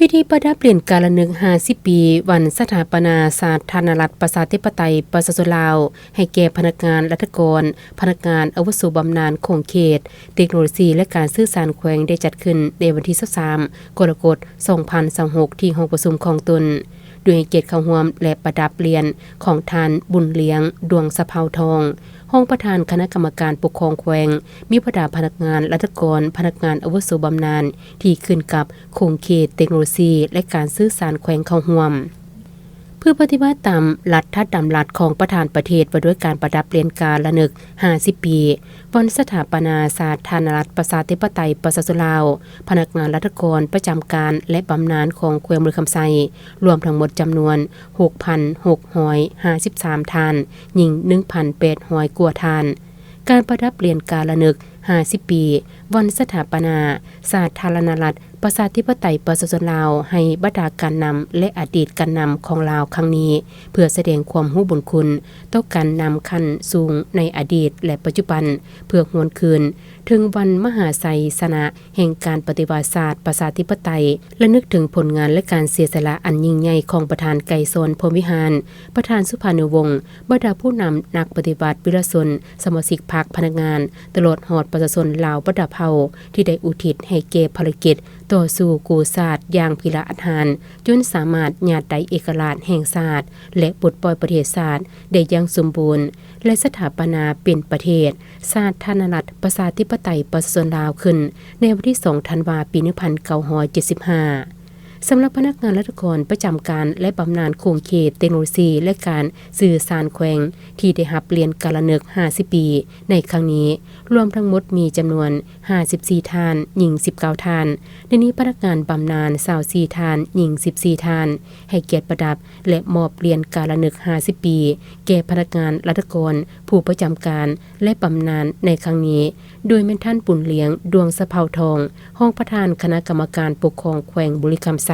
พิธีประดับเปลี่ยนกาลนึก50 ปีวันสถาปนาสาธารณรัฐประชาธิปไตยประชาชนลาวให้แก่พนักงานรัฐกรพนักงานอาวุโสบำนาญคงเขตเทคโนโลยีและการสื่อสารแขวงได้จัดขึ้นในวันที่23กรกฎาคม2026ที่ห้องประชุมของตนด้วยให้เกียรติเข้าร่วมและประดับเปลี่ยนของทานบุญเลี้ยงดวงสะเภาทองห้องประธานคณะกรรมการปกครองแขวงมีบรรดาพนักงานรัฐกรพนักงานอาวุโสบำนาญที่ขึ้นกับคงเขตเทคโนโลยีและการสื่อสารแขวงเข้าร่วมเพื่อปฏิบัติตามรัฐดำรัสของประธานประเทศว่าด้วยการประดับเปลี่ยนกาลนึก50 ปีวันสถาปนาสาธารณรัฐประชาธิปไตยประชาชนลาวพนักงานรัฐกรประจำการและบำนาญของแขวงบุรีคำไซรวมทั้งหมดจำนวน 6,653 ทานหญิง 1,800 กว่าทานการประดับเปลี่ยนกาลนึก50 ปีวันสถาปนาสาธารณรัฐประชาธิปไตยประชาชนลาวให้บรรดาการนำและอดีตการนำของลาวครั้งนี้เพื่อแสดงความรู้บุญคุณต่อการนำขั้นสูงในอดีตและปัจจุบันเพื่อหวนคืนถึงวันมหาไสยชนะแห่งการปฏิวัติศาสตร์ประชาธิปไตยและนึกถึงผลงานและการเสียสละอันยิ่งใหญ่ของประธานไกรสอนพรหมวิหารประธานสุภานุวงศ์บรรดาผู้นำนักปฏิบัติวิรชนสมาชิกพรรคพนักงานตลอดหอดประชาชนลาวบรรดาเผ่าที่ได้อุทิศให้แก่ภารกิจต่อสู้กู้ชาติอย่างพิละอัตหารจนสามารถญาติไดเอกราชแห่งชาติและปลดปล่อยประเทศชาติได้อย่างสมบูรณ์และสถาปนาเป็นประเทศสาธารณรัฐประชาธิปไตยประชาชนลาวขึ้นในวันที่2ธันวาคมปี1975สำหรับพนักงานราชการประจำการและบำนาญคงเขตเทคโนโลยีและการสื่อสารแขวงที่ได้รับเปลี่ยนกาลนึก50 ปีในครั้งนี้รวมทั้งหมดมีจำนวน54ทานหญิง19ทานในนี้พนักงานบำนาญ24ทานหญิง14ทานให้เกียรติประดับและมอบเปลี่ยนกาลนึก50 ปีแก่พนักงานราชการผู้ประจำการและบำนาญในครั้งนี้โดยแม่ท่านปุ่นเลี้ยงดวงสะเภาทองห้องประธานคณะกรรมการปกครองแขวงบุรีคำไซ